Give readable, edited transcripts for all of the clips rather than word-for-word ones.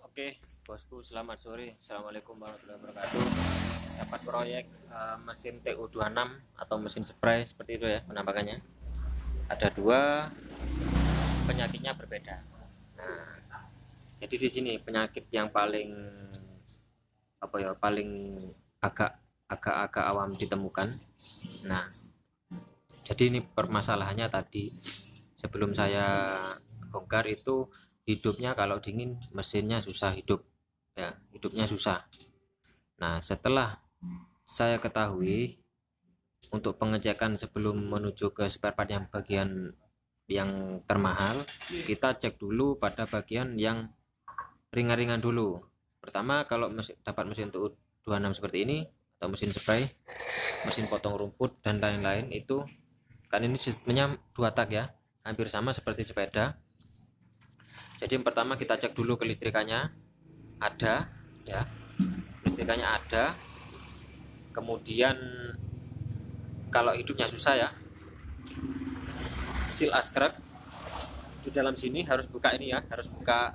Oke, bosku, selamat sore. Assalamualaikum warahmatullahi wabarakatuh. Dapat proyek mesin TU26 atau mesin spray seperti itu ya penampakannya. Ada dua, penyakitnya berbeda. Nah, jadi di sini penyakit yang paling paling agak awam ditemukan. Nah, jadi ini permasalahannya tadi sebelum saya bongkar itu hidupnya kalau dingin mesinnya susah hidup ya, hidupnya susah. Nah, setelah saya ketahui untuk pengecekan sebelum menuju ke spare part yang bagian yang termahal, kita cek dulu pada bagian yang ringan-ringan dulu. Pertama, kalau dapat mesin TU26 seperti ini atau mesin spray, mesin potong rumput dan lain-lain itu kan ini sistemnya dua tak ya, hampir sama seperti sepeda. Jadi yang pertama kita cek dulu kelistrikannya ada ya, kelistrikannya ada. Kemudian kalau hidupnya susah ya, seal askrek di dalam sini harus buka ini ya, harus buka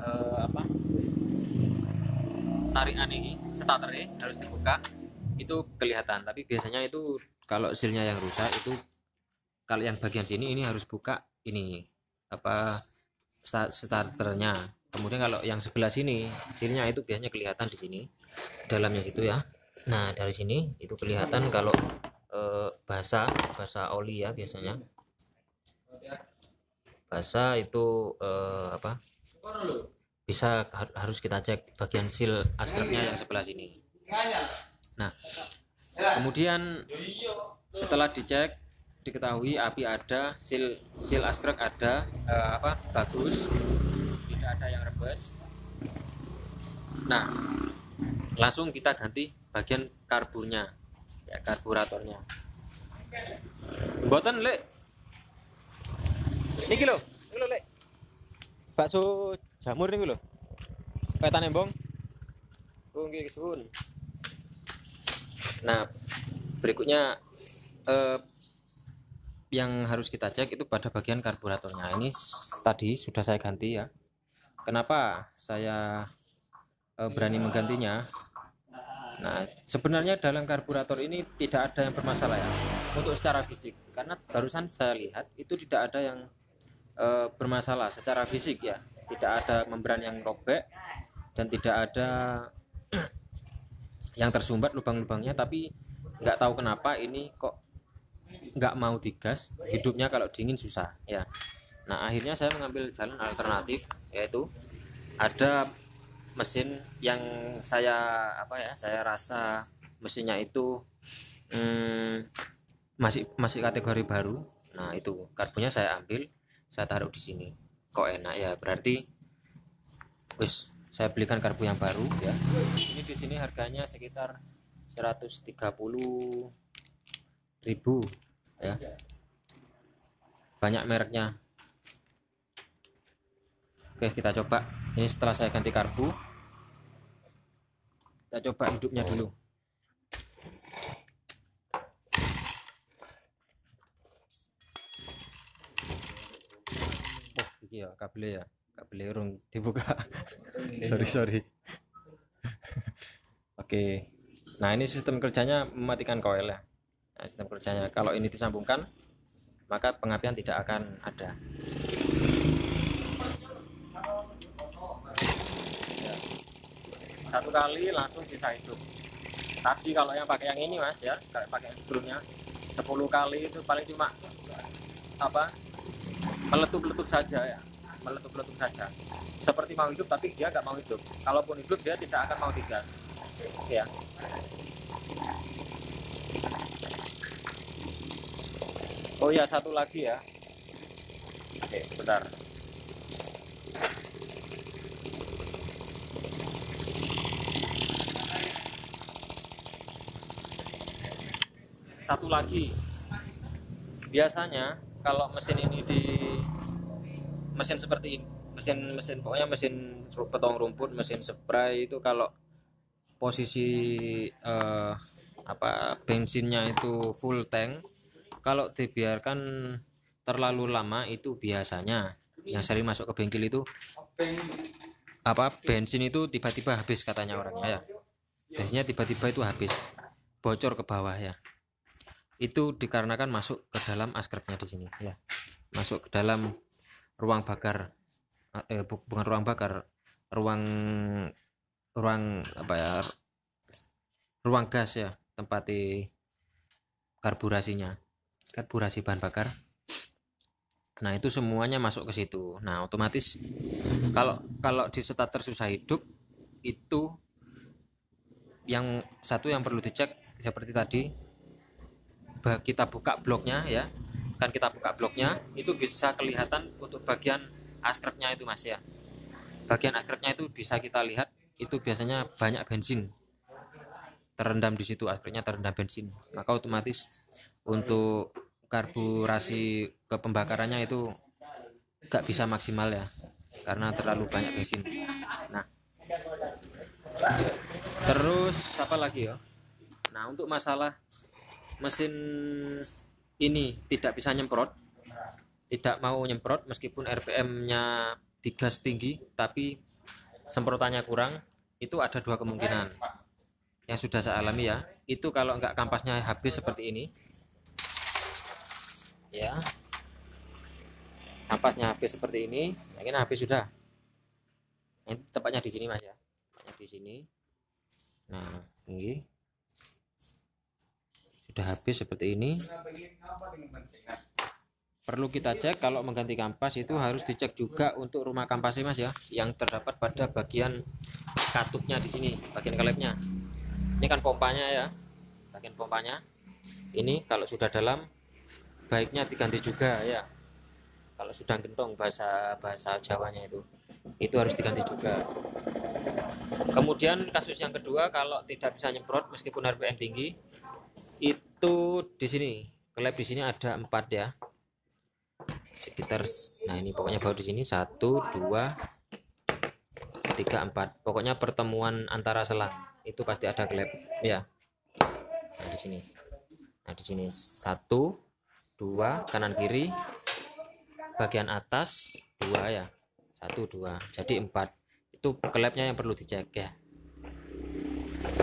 tarikan ini, starternya harus dibuka, itu kelihatan. Tapi biasanya itu kalau sealnya yang rusak itu, kalau yang bagian sini ini harus buka ini starternya. Kemudian kalau yang sebelah sini sealnya itu biasanya kelihatan di sini dalamnya itu ya. Nah, dari sini itu kelihatan kalau basah oli ya, biasanya basah itu bisa harus kita cek bagian seal askreknya yang sebelah sini. Nah, kemudian setelah dicek diketahui api ada, seal askrek ada, bagus, tidak ada yang rebes. Nah, langsung kita ganti bagian karburnya ya, karburatornya. Mboten lek niki lho lek bakso jamur niku lho, petane embong. Oh nggih, suwun. Nah, berikutnya yang harus kita cek itu pada bagian karburatornya. Ini tadi sudah saya ganti ya. Kenapa saya berani menggantinya? Nah, sebenarnya dalam karburator ini tidak ada yang bermasalah ya untuk secara fisik, karena barusan saya lihat itu tidak ada yang bermasalah secara fisik ya, tidak ada membran yang robek dan tidak ada yang tersumbat lubang-lubangnya. Tapi nggak tahu kenapa ini kok nggak mau digas, hidupnya kalau dingin susah ya. Nah, akhirnya saya mengambil jalan alternatif, yaitu ada mesin yang saya saya rasa mesinnya itu masih kategori baru. Nah, itu karbunya saya ambil, saya taruh di sini. Kok enak ya, berarti wis saya belikan karbu yang baru ya. Ini di sini harganya sekitar 130.000 ya, banyak mereknya. Oke, kita coba ini setelah saya ganti karbu, kita coba hidupnya dulu. Oh iya, kabelnya urung dibuka. sorry. Oke, nah ini sistem kerjanya mematikan koil ya. Nah, sistem kerjanya kalau ini disambungkan maka pengapian tidak akan ada. Satu kali langsung bisa hidup. Tapi kalau yang pakai yang ini mas ya, kalau pakai yang sebelumnya 10 kali itu paling cuma meletup-letup saja ya, meletup-letup saja, seperti mau hidup tapi dia nggak mau hidup. Kalaupun hidup dia tidak akan mau digas ya. Oh ya, satu lagi ya. Oke, bentar. Satu lagi, biasanya kalau mesin ini mesin seperti ini, mesin pokoknya mesin potong rumput, mesin spray itu kalau posisi bensinnya itu full tank, kalau dibiarkan terlalu lama itu biasanya yang sering masuk ke bengkel itu bensin itu tiba-tiba habis katanya orangnya ya. Bensinnya tiba-tiba itu habis, bocor ke bawah ya. Itu dikarenakan masuk ke dalam askrepnya di sini ya. Masuk ke dalam ruang bakar, bukan ruang bakar, ruang apa ya, ruang gas ya, tempat karburasi bahan bakar. Nah itu semuanya masuk ke situ. Nah otomatis kalau di starter susah hidup itu yang satu yang perlu dicek seperti tadi, kita buka bloknya ya, kan kita buka bloknya itu bisa kelihatan untuk bagian askrepnya itu mas ya. Bagian askrepnya itu bisa kita lihat, itu biasanya banyak bensin terendam di situ, askrepnya terendam bensin, maka otomatis untuk karburasi ke pembakarannya itu gak bisa maksimal ya, karena terlalu banyak bensin. Nah terus apa lagi ya, nah untuk masalah mesin ini tidak bisa nyemprot, tidak mau nyemprot meskipun RPM nya digas tinggi tapi semprotannya kurang, itu ada dua kemungkinan yang sudah saya alami ya. Itu kalau nggak kampasnya habis seperti ini ya, kampasnya habis seperti ini, mungkin habis sudah. Ini tepatnya di sini mas ya, tepatnya di sini. Nah ini sudah habis seperti ini. Perlu kita cek kalau mengganti kampas itu harus dicek juga untuk rumah kampasnya mas ya, yang terdapat pada bagian katupnya di sini, bagian kelepnya. Ini kan pompanya ya, bagian pompanya ini kalau sudah dalam baiknya diganti juga ya. Kalau sudah gentong bahasa Jawanya itu harus diganti juga. Kemudian kasus yang kedua, kalau tidak bisa nyemprot meskipun RPM tinggi, itu di sini kelep di sini ada 4 ya, sekitar. Nah ini pokoknya baru di sini 1 2 3 4, pokoknya pertemuan antara selang itu pasti ada kelep ya. Nah di sini, nah di sini 1 2 kanan kiri, bagian atas 2 ya, 1 2, jadi 4. Itu kelepnya yang perlu dicek ya,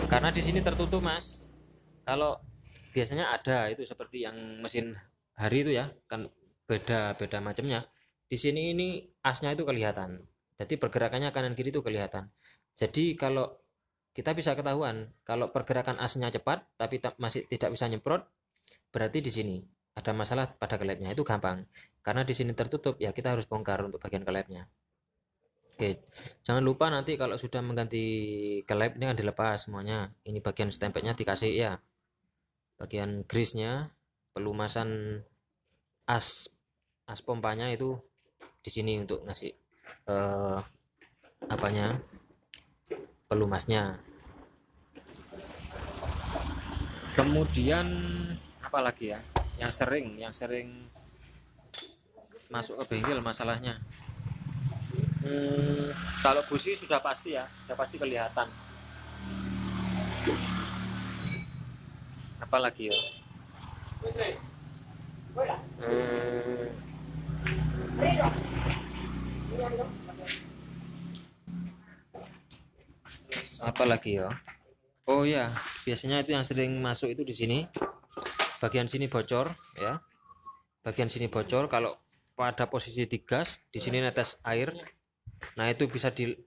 karena di sini tertutup mas. Kalau biasanya ada itu seperti yang mesin hari itu ya, kan beda macamnya. Di sini ini asnya itu kelihatan, jadi pergerakannya kanan kiri itu kelihatan. Jadi kalau kita bisa ketahuan kalau pergerakan asnya cepat tapi masih tidak bisa nyemprot, berarti di sini ada masalah pada kelepnya. Itu gampang, karena di sini tertutup ya, kita harus bongkar untuk bagian kelepnya. Oke, jangan lupa nanti kalau sudah mengganti kelep ini kan dilepas semuanya. Ini bagian stempelnya dikasih ya, bagian grease-nya, pelumasan as pompanya itu di sini untuk ngasih apanya, pelumasnya. Kemudian apa lagi ya yang sering masuk ke bengkel masalahnya, kalau busi sudah pasti ya, sudah pasti kelihatan. Apalagi ya, apalagi ya, oh ya biasanya itu yang sering masuk itu di sini, bagian sini bocor ya, bagian sini bocor kalau pada posisi digas, di sini netes air. Nah itu bisa dilihat